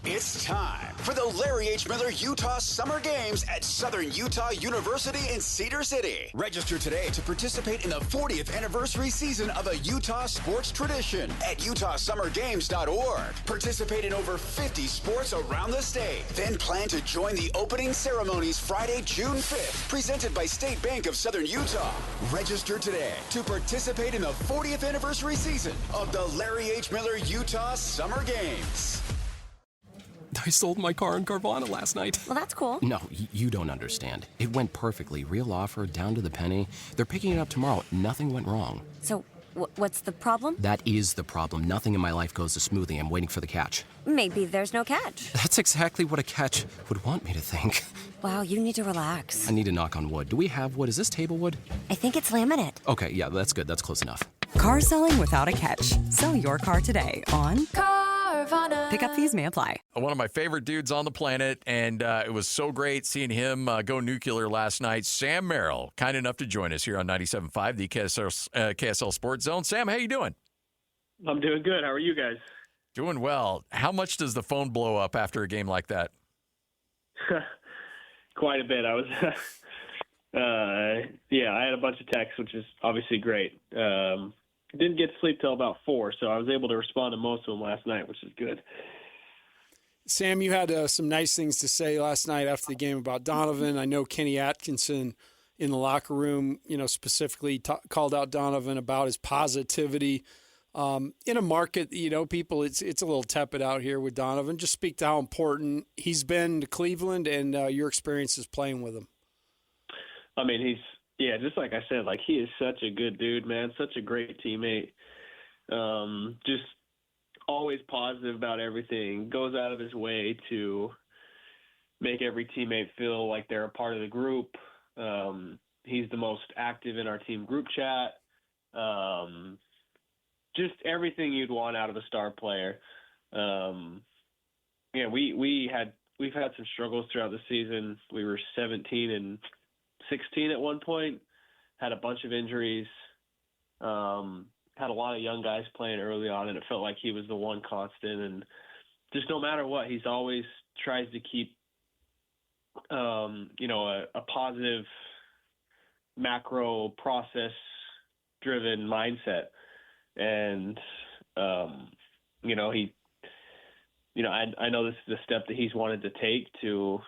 It's time for the Larry H. Miller Utah Summer Games at Southern Utah University in Cedar City. Register today to participate in the 40th anniversary season of a Utah sports tradition at utahsummergames.org. Participate in over 50 sports around the state. Then plan to join the opening ceremonies Friday, June 5th, presented by State Bank of Southern Utah. Register today to participate in the 40th anniversary season of the Larry H. Miller Utah Summer Games. I sold my car in Carvana last night. Well, that's cool. No, you don't understand. It went perfectly. Real offer, down to the penny. They're picking it up tomorrow. Nothing went wrong. So, what's the problem? That is the problem. Nothing in my life goes as smoothly. I'm waiting for the catch. Maybe there's no catch. That's exactly what a catch would want me to think. Wow, you need to relax. I need to knock on wood. Do we have wood? Is this table wood? I think it's laminate. Okay, yeah, that's good. That's close enough. Car selling without a catch. Sell your car today on Carvana. Pickup fees may apply. One of my favorite dudes on the planet, and it was so great seeing him go nuclear last night. Sam Merrill, kind enough to join us here on 97.5, the KSL Sports Zone. Sam, how you doing? I'm doing good. How are you guys? Doing well. How much does the phone blow up after a game like that? Quite a bit. I was, I had a bunch of texts, which is obviously great. Didn't get to sleep till about 4, so I was able to respond to most of them last night, which is good. Sam, you had some nice things to say last night after the game about Donovan. I know Kenny Atkinson in the locker room, specifically called out Donovan about his positivity. In a market, people, it's a little tepid out here with Donovan. Just speak to how important he's been to Cleveland and your experiences playing with him. I mean, just like I said, he is such a good dude, man, such a great teammate. Just always positive about everything, goes out of his way to make every teammate feel like they're a part of the group. He's the most active in our team group chat. Just everything you'd want out of a star player. We've had some struggles throughout the season. We were 17-16 at one point, had a bunch of injuries, had a lot of young guys playing early on, and it felt like he was the one constant. And just no matter what, he's always tries to keep, a positive macro process-driven mindset. And, I know this is a step that he's wanted to take to,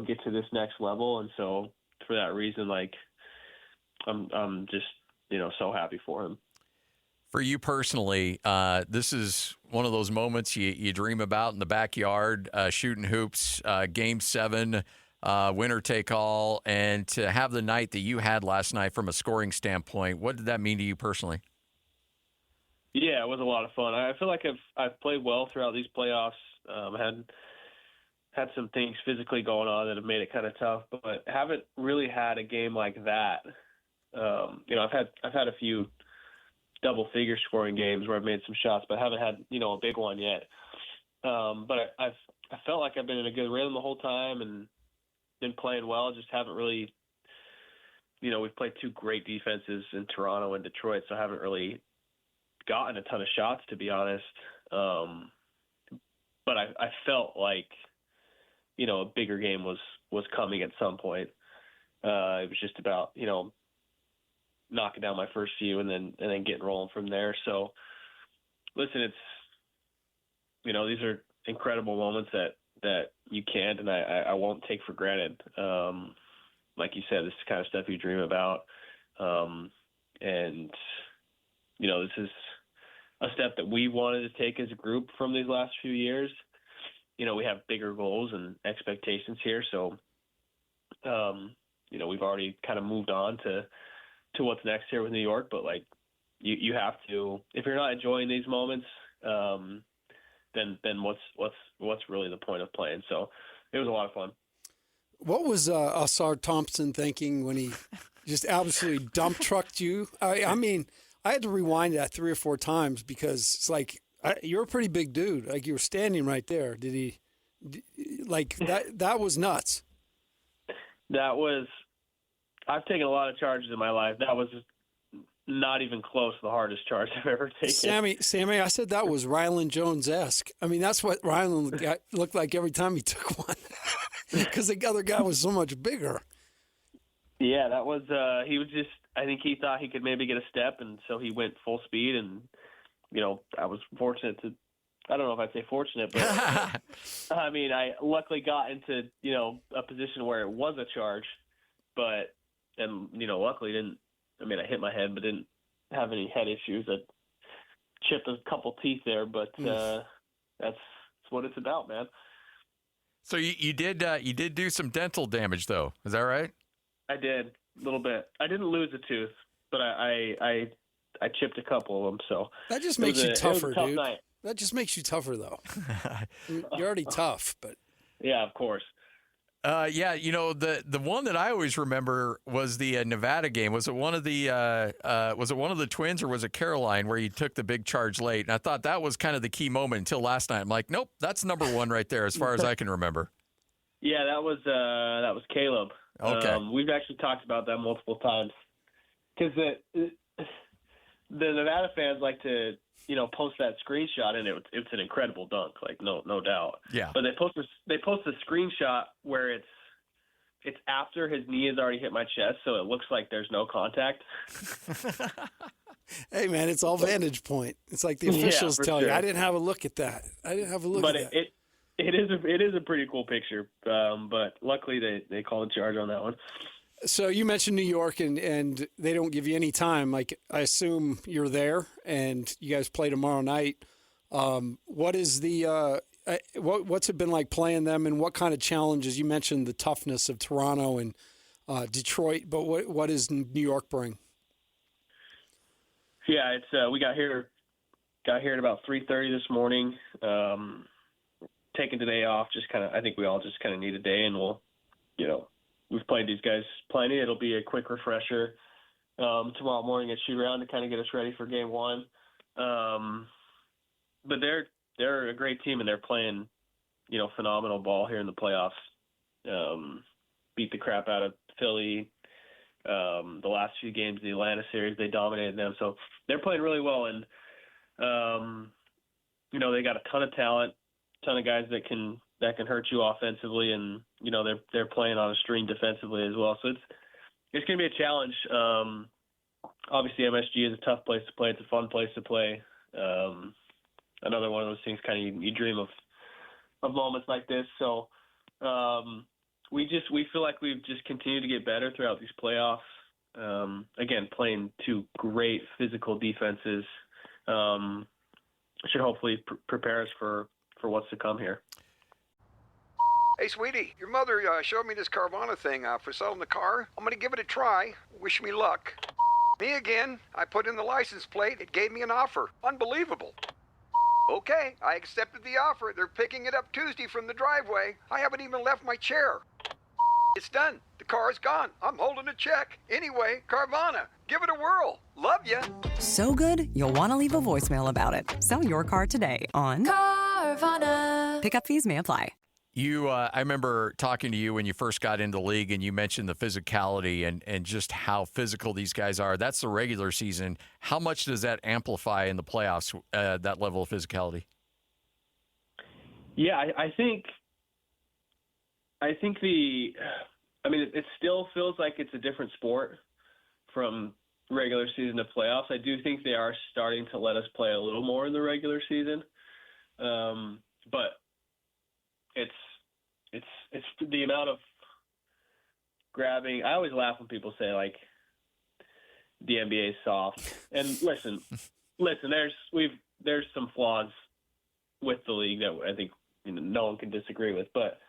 get to this next level. And so for that reason, I'm just, so happy for him. For you personally, this is one of those moments you dream about in the backyard, shooting hoops, Game 7, winner take all, and to have the night that you had last night from a scoring standpoint, what did that mean to you personally? Yeah, it was a lot of fun. I feel like I've played well throughout these playoffs. Had some things physically going on that have made it kind of tough, but haven't really had a game like that. I've had a few double figure scoring games where I've made some shots, but haven't had a big one yet. But I felt like I've been in a good rhythm the whole time and been playing well. Just haven't really, we've played two great defenses in Toronto and Detroit, so I haven't really gotten a ton of shots, to be honest. But I felt like, a bigger game was coming at some point. It was just about, knocking down my first few and then getting rolling from there. So listen, it's, these are incredible moments that you can't, and I won't take for granted. Like you said, this is the kind of stuff you dream about. And, this is a step that we wanted to take as a group from these last few years. We have bigger goals and expectations here. So, we've already kind of moved on to what's next here with New York, but you have to, if you're not enjoying these moments, then what's really the point of playing? So it was a lot of fun. What was Asar Thompson thinking when he just absolutely dump trucked you? I mean, I had to rewind that 3 or 4 times because it's you're a pretty big dude. You were standing right there. Did he that was nuts. I've taken a lot of charges in my life. That was not even close to the hardest charge I've ever taken. Sammy, I said that was Rylan Jones-esque. I mean, that's what Rylan looked like every time he took one, because the other guy was so much bigger. Yeah, that was he was just. I think he thought he could maybe get a step, and so he went full speed. And I was fortunate to. I don't know if I'd say fortunate, but I mean, I luckily got into a position where it was a charge, but luckily didn't. I mean, I hit my head, but didn't have any head issues. I chipped a couple teeth there, but that's what it's about, man. So you did do some dental damage, though. Is that right? I did a little bit. I didn't lose a tooth, but I chipped a couple of them. So that just makes you tougher, dude. Night. That just makes you tougher, though. You're already tough, but yeah, of course. Yeah, the one that I always remember was the Nevada game. Was it one of the Twins or was it Caroline where you took the big charge late? And I thought that was kind of the key moment until last night. I'm like, nope, that's number one right there as far as I can remember. Yeah, that was Caleb. Okay. We've actually talked about that multiple times because the Nevada fans like to post that screenshot, and it's an incredible dunk, like no doubt. Yeah. But they post a screenshot where it's after his knee has already hit my chest, so it looks like there's no contact. Hey man, it's all vantage point. It's like the officials tell you. I didn't have a look at that. But it is a pretty cool picture. But luckily they called a charge on that one. So you mentioned New York, and they don't give you any time. Like, I assume you're there, and you guys play tomorrow night. What is the what's it been like playing them, and what kind of challenges? You mentioned the toughness of Toronto and Detroit, but what does New York bring? Yeah, it's we got here at about 3:30 this morning. Taking today off, I think we all just kind of need a day, and we'll we've played these guys plenty. It'll be a quick refresher tomorrow morning at shoot around to kind of get us ready for game one. But they're a great team, and they're playing, phenomenal ball here in the playoffs. Beat the crap out of Philly. The last few games of the Atlanta series, they dominated them. So they're playing really well, and they got a ton of talent, ton of guys that can hurt you offensively, and they're playing on a string defensively as well. So it's going to be a challenge. Obviously, MSG is a tough place to play. It's a fun place to play. Another one of those things, kind of you dream of moments like this. So we feel like we've just continued to get better throughout these playoffs. Again, playing two great physical defenses should hopefully prepare us for what's to come here. Hey, sweetie, your mother showed me this Carvana thing for selling the car. I'm going to give it a try. Wish me luck. Me again. I put in the license plate. It gave me an offer. Unbelievable. Okay, I accepted the offer. They're picking it up Tuesday from the driveway. I haven't even left my chair. It's done. The car is gone. I'm holding a check. Anyway, Carvana, give it a whirl. Love ya. So good, you'll want to leave a voicemail about it. Sell your car today on Carvana. Pickup fees may apply. I remember talking to you when you first got into the league, and you mentioned the physicality and just how physical these guys are. That's the regular season. How much does that amplify in the playoffs, that level of physicality? Yeah, I think it still feels like it's a different sport from regular season to playoffs. I do think they are starting to let us play a little more in the regular season. But it's the amount of grabbing. I always laugh when people say like the NBA is soft. And listen, there's some flaws with the league that I think no one can disagree with. But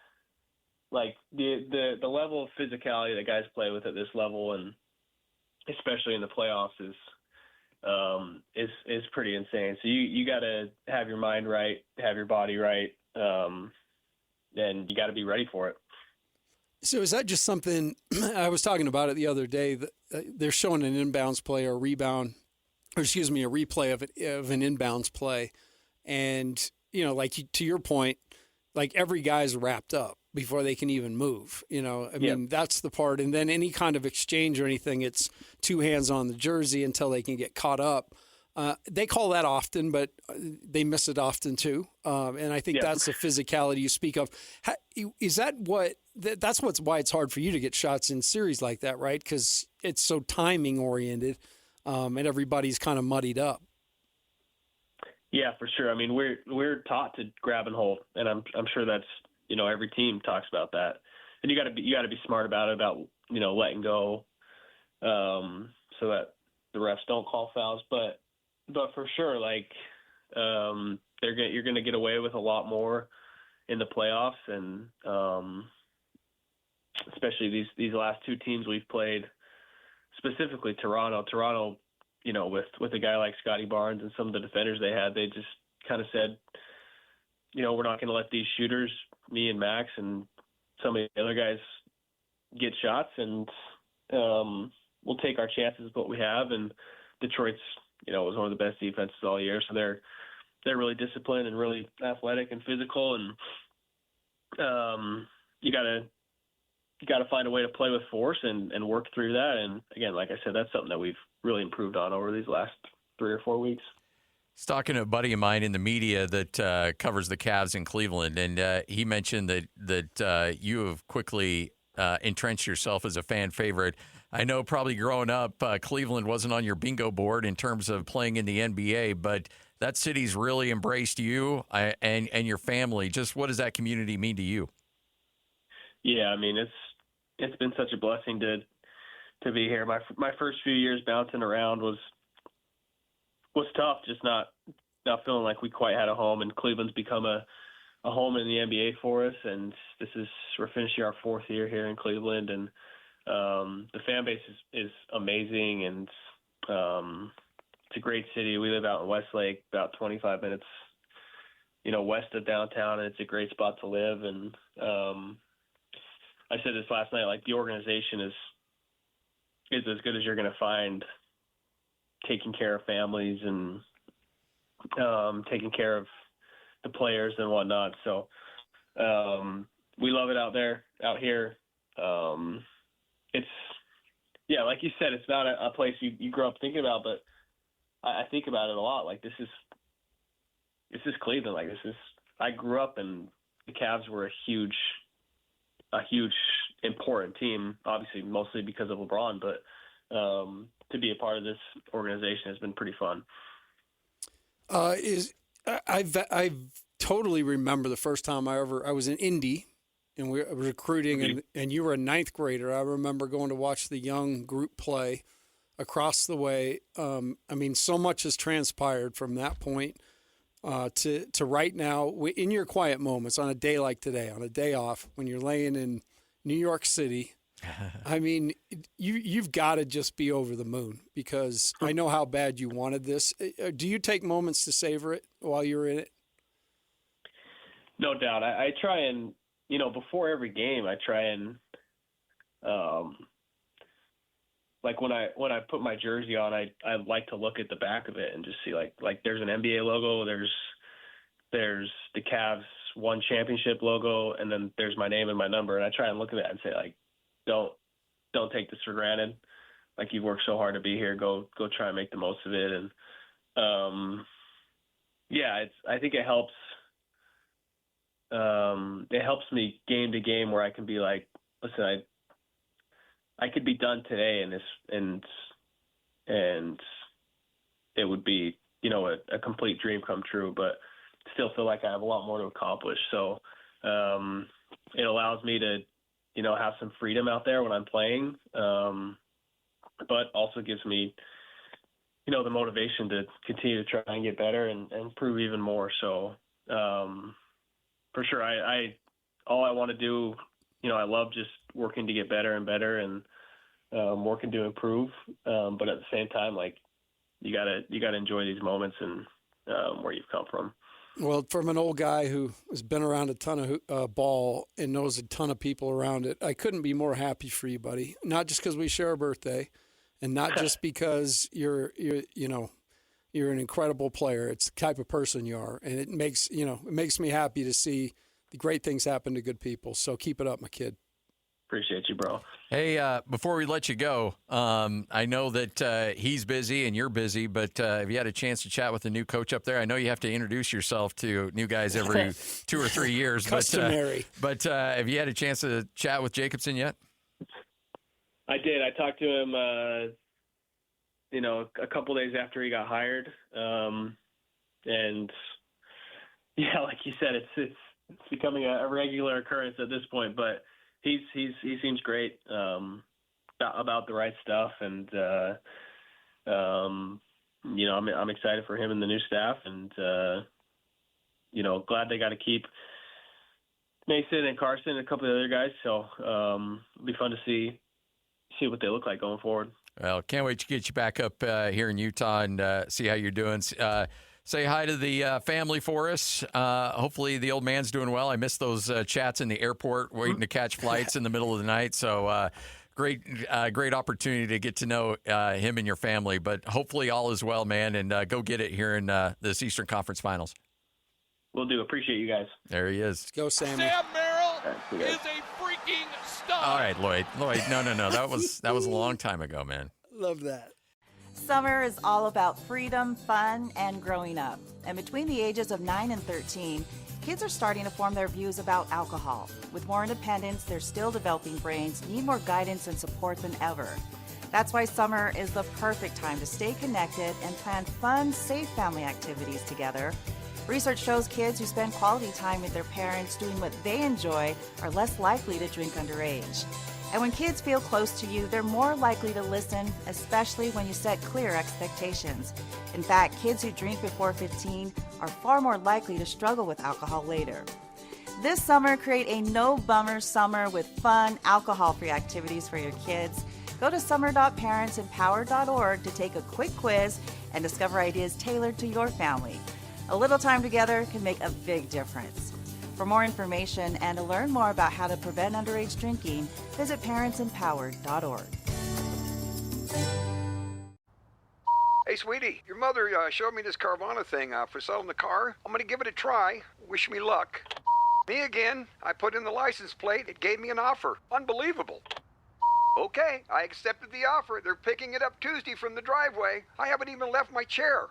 like the level of physicality that guys play with at this level, and especially in the playoffs, is pretty insane. So you got to have your mind right, have your body right. And you got to be ready for it. So is that just something I was talking about it the other day? That they're showing an inbounds play or a replay of an inbounds play, and like to your point, like every guy's wrapped up before they can even move. I mean, that's the part. And then any kind of exchange or anything, it's two hands on the jersey until they can get caught up. They call that often, but they miss it often too. And I think that's the physicality you speak of. Is that that's why it's hard for you to get shots in series like that, right? Because it's so timing oriented, and everybody's kind of muddied up. Yeah, for sure. I mean, we're taught to grab and hold, and I'm sure that's every team talks about that. And you got to be smart about it, about letting go, so that the refs don't call fouls. But for sure, like you're going to get away with a lot more in the playoffs, and especially these last two teams we've played, specifically Toronto. Toronto, with a guy like Scotty Barnes and some of the defenders they had, they just kind of said, we're not going to let these shooters, me and Max and some of the other guys, get shots, and we'll take our chances with what we have. And Detroit's, was one of the best defenses all year, so they're really disciplined and really athletic and physical, and you gotta find a way to play with force and work through that. And again, like I said, that's something that we've really improved on over these last 3 or 4 weeks. I was talking to a buddy of mine in the media that covers the Cavs in Cleveland, and he mentioned that you have quickly entrenched yourself as a fan favorite. I know probably growing up, Cleveland wasn't on your bingo board in terms of playing in the NBA, but that city's really embraced you and your family. Just what does that community mean to you? Yeah, I mean, it's been such a blessing to be here. My first few years bouncing around was tough, just not feeling like we quite had a home, and Cleveland's become a home in the NBA for us, and we're finishing our 4th year here in Cleveland, and the fan base is amazing, and it's a great city. We live out in Westlake, about 25 minutes west of downtown, and it's a great spot to live. And I said this last night, like, the organization is as good as you're going to find, taking care of families and taking care of the players and whatnot. So we love it out here. It's, like you said, it's not a place you grow up thinking about, but I think about it a lot. Like, this is Cleveland. Like, I grew up, and the Cavs were a huge important team, obviously mostly because of LeBron, but to be a part of this organization has been pretty fun. I totally remember the first time I was in Indy, and we were recruiting, and you were a 9th grader. I remember going to watch the young group play across the way. I mean, so much has transpired from that point to right now. In your quiet moments, on a day like today, on a day off, when you're laying in New York City, I mean, you've got to just be over the moon, because I know how bad you wanted this. Do you take moments to savor it while you're in it? No doubt. I try and, before every game, I try and, like when I put my jersey on, I like to look at the back of it and just see like there's an NBA logo, there's the Cavs one championship logo, and then there's my name and my number. And I try and look at that and say, like, don't take this for granted. Like, you've worked so hard to be here. Go try and make the most of it. And I think it helps. It helps me game to game, where I can be like, listen, I could be done today, and it would be a complete dream come true, but still feel like I have a lot more to accomplish. So it allows me to have some freedom out there when I'm playing, but also gives me the motivation to continue to try and get better and prove even more. So for sure, all I want to do, I love just working to get better and better, and working to improve. But at the same time, like, you gotta enjoy these moments and where you've come from. Well, from an old guy who has been around a ton of ball and knows a ton of people around it, I couldn't be more happy for you, buddy. Not just because we share a birthday, and not just because you're an incredible player. It's the type of person you are, and it makes me happy to see the great things happen to good people. So keep it up, my kid. Appreciate you, bro. Hey, before we let you go, I know that he's busy and you're busy, but have you had a chance to chat with the new coach up there? I know you have to introduce yourself to new guys every 2 or 3 years. Customary. But have you had a chance to chat with Jacobson yet? I did. I talked to him, a couple days after he got hired. And, yeah, like you said, it's becoming a regular occurrence at this point, but he seems great about the right stuff, and I'm excited for him and the new staff, and glad they got to keep Mason and Carson and a couple of the other guys. So it'll be fun to see what they look like going forward. Well, can't wait to get you back up here in Utah and see how you're doing. Say hi to the family for us. Hopefully the old man's doing well. I missed those chats in the airport waiting to catch flights in the middle of the night. So great opportunity to get to know him and your family. But hopefully all is well, man, and go get it here in this Eastern Conference Finals. Will do. Appreciate you guys. There he is. Let's go, Sammy. Sam Merrill is a freaking star. All right, Lloyd. No. That was a long time ago, man. Love that. Summer is all about freedom, fun, and growing up. And between the ages of 9 and 13, kids are starting to form their views about alcohol. With more independence, their still developing brains need more guidance and support than ever. That's why summer is the perfect time to stay connected and plan fun, safe family activities together. Research shows kids who spend quality time with their parents doing what they enjoy are less likely to drink underage. And when kids feel close to you, they're more likely to listen, especially when you set clear expectations. In fact, kids who drink before 15 are far more likely to struggle with alcohol later. This summer, create a no-bummer summer with fun, alcohol-free activities for your kids. Go to summer.parentsempowered.org to take a quick quiz and discover ideas tailored to your family. A little time together can make a big difference. For more information and to learn more about how to prevent underage drinking, visit parentsempowered.org. Hey, sweetie, your mother showed me this Carvana thing for selling the car. I'm going to give it a try. Wish me luck. Me again. I put in the license plate. It gave me an offer. Unbelievable. Okay, I accepted the offer. They're picking it up Tuesday from the driveway. I haven't even left my chair.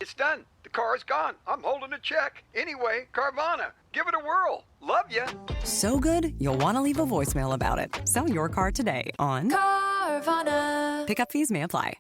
It's done. The car is gone. I'm holding a check. Anyway, Carvana, give it a whirl. Love ya. So good, you'll want to leave a voicemail about it. Sell your car today on Carvana. Pickup fees may apply.